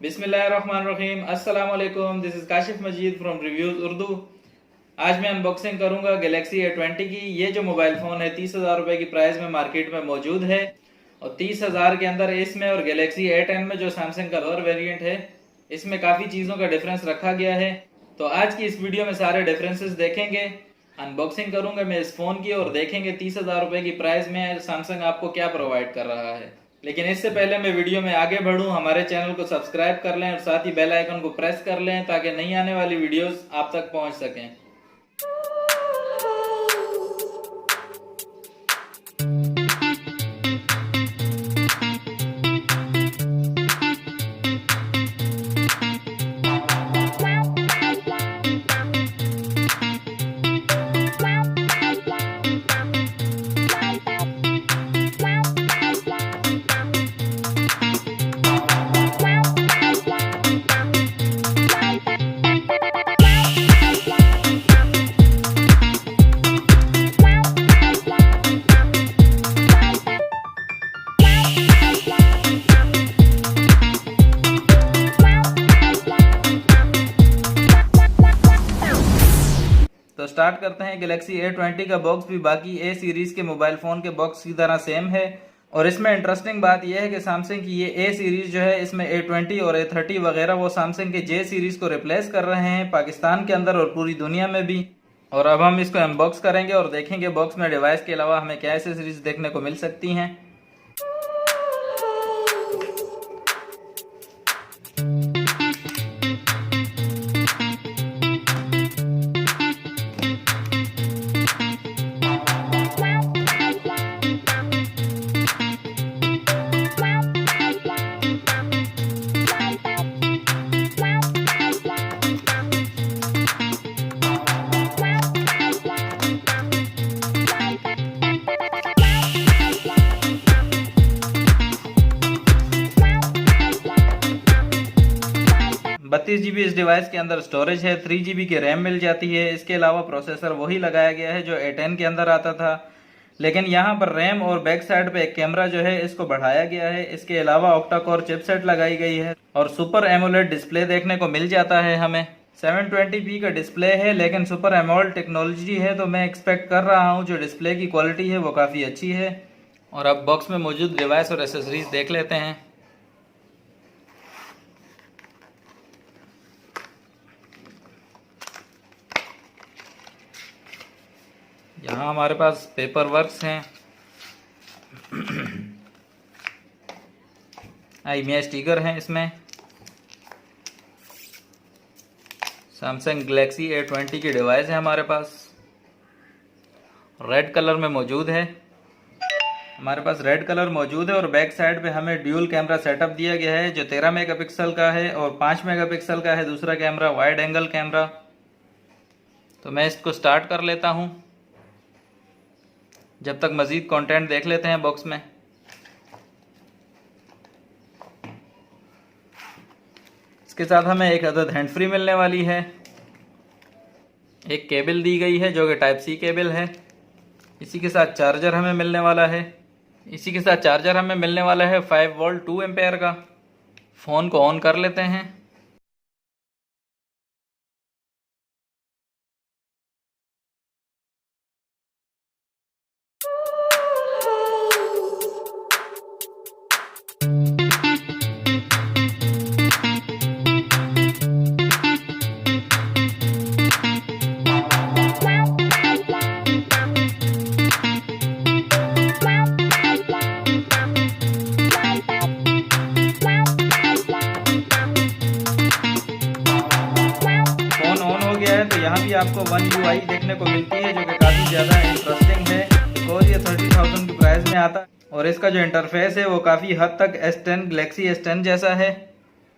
बिस्मिल्लाहिर्रहमानिर्रहीम, अस्सलाम वालेकुम। This is Kashif Majid from reviews Urdu. आज मैं अनबॉक्सिंग करूंगा गैलेक्सी A20 की। ये जो मोबाइल फोन है 30,000 रुपए की प्राइस में मार्केट में मौजूद है और 30,000 के अंदर इसमें और गैलेक्सी A10 में जो सैमसंग का लोअर वेरिएंट है इसमें काफी चीजों का डिफरेंस रखा गया है। तो आज की इस वीडियो में सारे डिफरेंसेस देखेंगे, अनबॉक्सिंग करूंगा मैं इस फोन की और देखेंगे 30,000 रुपए की प्राइस में सैमसंग आपको क्या प्रोवाइड कर रहा है। लेकिन इससे पहले मैं वीडियो में आगे बढ़ूं, हमारे चैनल को सब्सक्राइब कर लें और साथ ही बेल आइकन को प्रेस कर लें ताकि नई आने वाली वीडियोस आप तक पहुंच सकें। तो स्टार्ट करते हैं। गैलेक्सी A20 का बॉक्स भी बाकी A सीरीज के मोबाइल फोन के बॉक्स की तरह सेम है और इसमें इंटरेस्टिंग बात यह है कि सैमसंग की ये A सीरीज जो है इसमें A20 और A30 वगैरह वो सैमसंग के J सीरीज को रिप्लेस कर रहे हैं पाकिस्तान के अंदर और पूरी दुनिया में भी। और अब हम इसको अनबॉक्स करेंगे और देखेंगे बॉक्स में डिवाइस के अलावा हमें क्या एसेसरीज देखने को मिल सकती हैं। GB इस डिवाइस के अंदर स्टोरेज है, 3 GB की रैम मिल जाती है। इसके अलावा प्रोसेसर वही लगाया गया है जो A10 के अंदर आता था, लेकिन यहाँ पर रैम और बैक साइड पे एक कैमरा जो है इसको बढ़ाया गया है। इसके अलावा ऑक्टा कोर चिपसेट लगाई गई है और सुपर एमोलेड डिस्प्ले देखने को मिल जाता है हमें। 720p का डिस्प्ले है लेकिन सुपर एमोलेड टेक्नोलॉजी है तो मैं एक्सपेक्ट कर रहा हूँ जो डिस्प्ले की क्वालिटी है वो काफ़ी अच्छी है। और अब बॉक्स में मौजूद डिवाइस और एसेसरीज देख लेते हैं। यहाँ हमारे पास पेपर वर्क्स हैं, इमेज स्टिकर हैं, इसमें सैमसंग गैलेक्सी A20 की डिवाइस है हमारे पास, रेड कलर में मौजूद है। हमारे पास रेड कलर मौजूद है और बैक साइड पे हमें ड्यूल कैमरा सेटअप दिया गया है जो 13 मेगापिक्सल का है और 5 मेगापिक्सल का है दूसरा कैमरा, वाइड एंगल कैमरा। तो मैं इसको स्टार्ट कर लेता हूँ, जब तक मज़ीद कंटेंट देख लेते हैं बॉक्स में। इसके साथ हमें एक अदद हैंड फ्री मिलने वाली है, एक केबल दी गई है जो कि टाइप सी केबल है। इसी के साथ चार्जर हमें मिलने वाला है। 5 वोल्ट 2 एम्पेयर का। फ़ोन को ऑन कर लेते हैं। तो यहाँ भी आपको वन UI देखने को मिलती है जो कि काफ़ी ज़्यादा इंटरेस्टिंग है बिकॉज ये 30,000 की प्राइस में आता है और इसका जो इंटरफेस है वो काफ़ी हद तक S10 गैलेक्सी S10 जैसा है।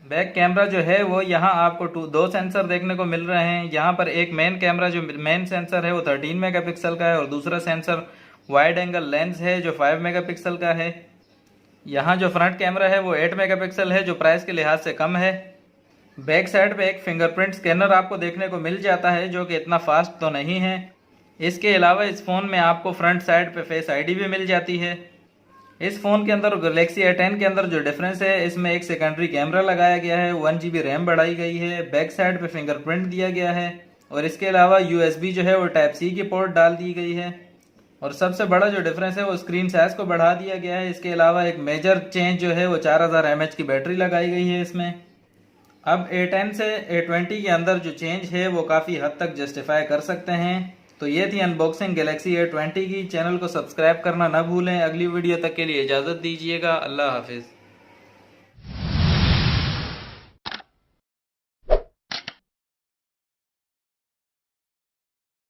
बैक कैमरा जो है वो यहाँ आपको दो सेंसर देखने को मिल रहे हैं। यहाँ पर एक मेन कैमरा जो मेन सेंसर है वो 13 मेगापिक्सल का है और दूसरा सेंसर वाइड एंगल लेंस है जो 5 मेगापिक्सल का है। यहाँ जो फ्रंट कैमरा है वो 8 मेगापिक्सल है जो प्राइस के लिहाज से कम है। बैक साइड पे एक फिंगरप्रिंट स्कैनर आपको देखने को मिल जाता है जो कि इतना फास्ट तो नहीं है। इसके अलावा इस फ़ोन में आपको फ्रंट साइड पे फेस आईडी भी मिल जाती है। इस फोन के अंदर गैलेक्सी A10 के अंदर जो डिफरेंस है, इसमें एक सेकेंडरी कैमरा लगाया गया है, 1 GB रैम बढ़ाई गई है, बैक साइड पे फिंगरप्रिंट दिया गया है और इसके अलावा USB जो है वो टाइप C की पोर्ट डाल दी गई है। और सबसे बड़ा जो डिफरेंस है वो स्क्रीन साइज को बढ़ा दिया गया है। इसके अलावा एक मेजर चेंज जो है वो 4000 mAh की बैटरी लगाई गई है इसमें। अब A10 से A20 के अंदर जो चेंज है वो काफ़ी हद तक जस्टिफाई कर सकते हैं। तो ये थी अनबॉक्सिंग गैलेक्सी A20 की। चैनल को सब्सक्राइब करना ना भूलें। अगली वीडियो तक के लिए इजाज़त दीजिएगा। अल्लाह हाफिज़।